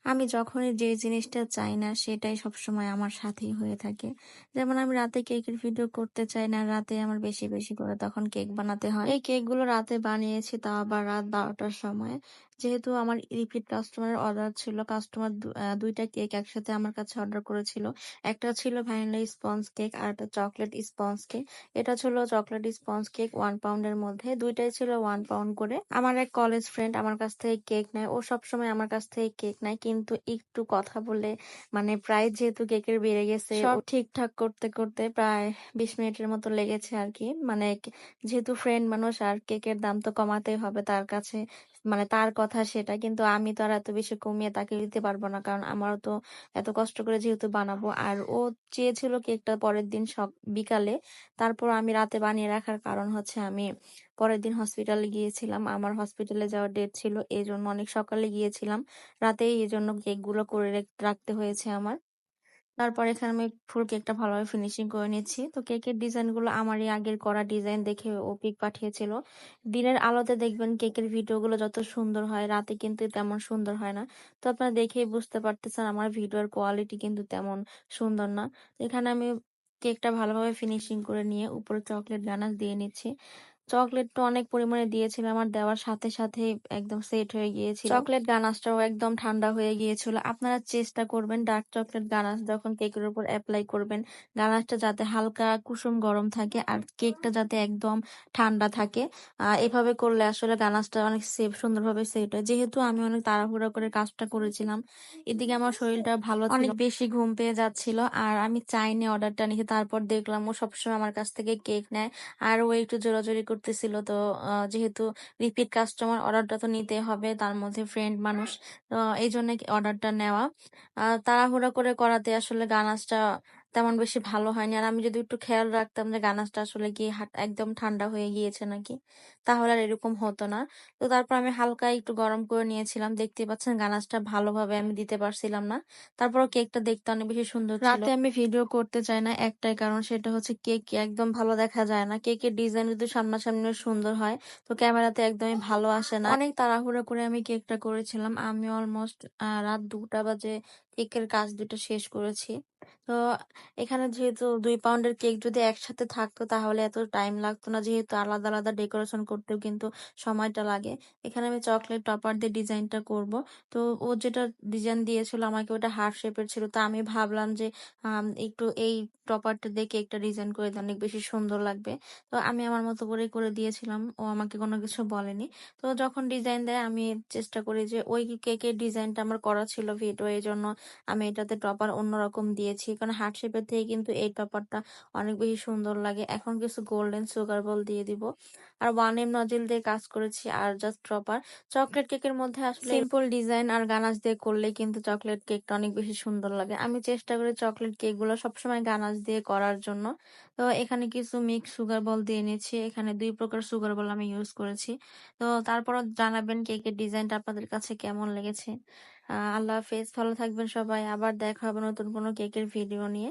আমি যখনই যে জিনিসটা চাই না সেটাই সবসময় আমার সাথেই হয়ে থাকে। যেমন আমি রাতে কেকের ভিডিও করতে চাই না, রাতে আমার বেশি, বেশি করে তখন কেক বানাতে হয়। এই কেকগুলো রাতে বানিয়েছি তাও আবার রাত ১২টার সময়। যেহেতু আমার রিপিট কাস্টমারের অর্ডার ছিল, কাস্টমার ২ টা কেক একসাথে আমার কাছে অর্ডার করেছিল। একটা ছিল ভ্যানিলা স্পঞ্জ কেক আর একটা চকলেট স্পঞ্জ কেক। এটা ছিল চকলেট স্পঞ্জ কেক ১ পাউন্ডের মধ্যে। ২ টাই ছিল ১ পাউন্ড করে। আমার এক কলেজ ফ্রেন্ড আমার কাছ থেকে কেক নেয়। ও সবসময় আমার কাছ থেকে কেক নেয়। কিন্তু একটু কথা বলে মানে প্রাইস যেহেতু কেকের বেড়ে গেছে, সব ঠিকঠাক করতে, করতে প্রায় ২০ মিনিটের মতো লেগেছে আরকি। মানে যেহেতু ফ্রেন্ড মানুষ আর কেকের দাম তো কমাতেই হবে তার কাছে। মানে তার কথা সেটা। কিন্তু আমি তো আর এত বেশি কমিয়ে তাকে দিতে পারব না। কারণ আমারও তো এত কষ্ট করে যেহেতু বানাবো। আর ও চেয়েছিল কেকটা পরের দিন বিকালে। তারপর আমি রাতে বানিয়ে রাখার কারণ হচ্ছে আমি পরের দিন হসপিটালে গিয়েছিলাম। আমার হসপিটালে যাওয়ার ডেট ছিল। এজন্য অনেক সকালে গিয়েছিলাম। রাতেই এজন্য কেকগুলো করে রাখতে হয়েছে আমার। তারপর এখানে আমি ফুল কেকটা ভালোভাবে ফিনিশিং করে নিচ্ছি। তো কেকের ডিজাইনগুলো আমারই আগের করা ডিজাইন দেখে ও পিক পাঠিয়েছিল। দিনের আলোতে দেখবেন কেকের ভিডিওগুলো যত সুন্দর হয়, রাতে কিন্তু তেমন সুন্দর হয় না। তো আপনারা দেখেই বুঝতে পারতেছেন আমার ভিডিওর কোয়ালিটি কিন্তু তেমন সুন্দর না। এখানে আমি কেকটা ভালোভাবে ফিনিশিং করে নিয়ে উপরে চকলেট গানাশ দিয়ে নিচ্ছি। চকলেটটা অনেক পরিমাণে দিয়েছিলাম। আর দেওয়ার সাথে সাথেই একদম সেট হয়ে গিয়েছিল। চকলেট গানাশটাও একদম ঠান্ডা হয়ে গিয়েছিল। আপনারা চেষ্টা করবেন ডার্ক চকলেট গানাশ যখন কেকের উপর এপ্লাই করবেন, গানাশটা যাতে হালকা কুসুম গরম থাকে আর কেকটা যাতে একদম ঠান্ডা থাকে। এভাবে করলে আসলে গানাশটা অনেক সুন্দরভাবে সেট হয়। যেহেতু আমি অনেক তাড়াহুড়া করে কাজটা করেছিলাম, এদিকে আমার শরীরটা ভালো ছিল, অনেক বেশি ঘুম পেয়ে যাচ্ছিল। আর আমি চাইনি অর্ডারটা নিতে। তারপর দেখলাম ও সবসময় আমার কাছ থেকে কেক নেয়। আর ও একটু জোরাজুরি করতেছিল। তো যেহেতু রিপিট কাস্টমার অর্ডারটা তো নিতেই হবে, তার মধ্যে ফ্রেন্ড মানুষ। তো এই জন্য অর্ডারটা নেওয়া। তাড়াহুড়া করে করাতে আসলে গানাশটা তেমন বেশি ভালো হয়নি। আর আমি যদি একটু খেয়াল রাখতাম যে গানাশটা আসলে কি একদম ঠান্ডা হয়ে গিয়েছে নাকি, তাহলে আর এরকম হতো না। তো তারপর আমি হালকা একটু গরম করে নিয়েছিলাম। দেখতে পাচ্ছেন গানাশটা ভালোভাবে আমি দিতে পারছিলাম না। তারপরও কেকটা দেখতে অনেক বেশি সুন্দর ছিল। রাতে আমি ভিডিও করতে চাই না একটাই কারণ, সেটা হচ্ছে কেক একদম ভালো দেখা যায় না। কেকের ডিজাইন যদি সামনাসামনি সুন্দর হয় তো ক্যামেরাতে একদমই ভালো আসে না। অনেক তাড়াহুড়ো করে আমি কেকটা করেছিলাম। আমি অলমোস্ট রাত ২টা বাজে কেকের কাজ ২টা শেষ করেছি। তো এখানে যেহেতু ২ পাউন্ডের কেক যদি একসাথে থাকতো তাহলে এত টাইম লাগতো না। যেহেতু আলাদা, আলাদা ডেকোরেশন করতেও কিন্তু সময়টা লাগে। এখানে আমি চকলেট টপার দিয়ে ডিজাইনটা করব। তো ও যেটা ডিজাইন দিয়েছিল আমাকে ওটা হার্ট শেপের ছিল। তো আমি ভাবলাম যে একটু এই টপারটা দিয়ে কেকটা ডিজাইন করে দিলে অনেক বেশি সুন্দর লাগবে। তো আমি আমার মতো করে দিয়েছিলাম। ও আমাকে কোনো কিছু বলেনি। তো যখন ডিজাইন দেয় আমি চেষ্টা করি যে ওই কেকের ডিজাইনটা আমার করা ছিল ভিডিও, এজন্য আমি এটাতে টপার অন্যরকম দিয়েছি। কারণ হার্ট শেপের থেকে কিন্তু এই টপারটা অনেক বেশি সুন্দর লাগে। এখন কিছু গোল্ডেন সুগার বল দিয়ে দিব। আর 1M নজেল দিয়ে কাজ করেছি আর জাস্ট টপার। চকলেট কেকের মধ্যে আসলে সিম্পল ডিজাইন আর গানাশ দিয়ে করলে কিন্তু চকলেট কেকটা অনেক বেশি সুন্দর লাগে। আমি চেষ্টা করি চকলেট কেকগুলো সবসময় গানাশ দিয়ে করার জন্য। তো এখানে কিছু মিক্স সুগার বল দিয়ে নিচ্ছি। এখানে ২ প্রকার সুগার বল আমি ইউজ করেছি। তো তারপরও জানাবেন কেকের ডিজাইনটা আপনাদের কাছে কেমন লেগেছে। আল্লাহ হাফেজ। ভালো থাকবেন সবাই। আবার দেখা হবে নতুন কোনো কেকের ভিডিও নিয়ে।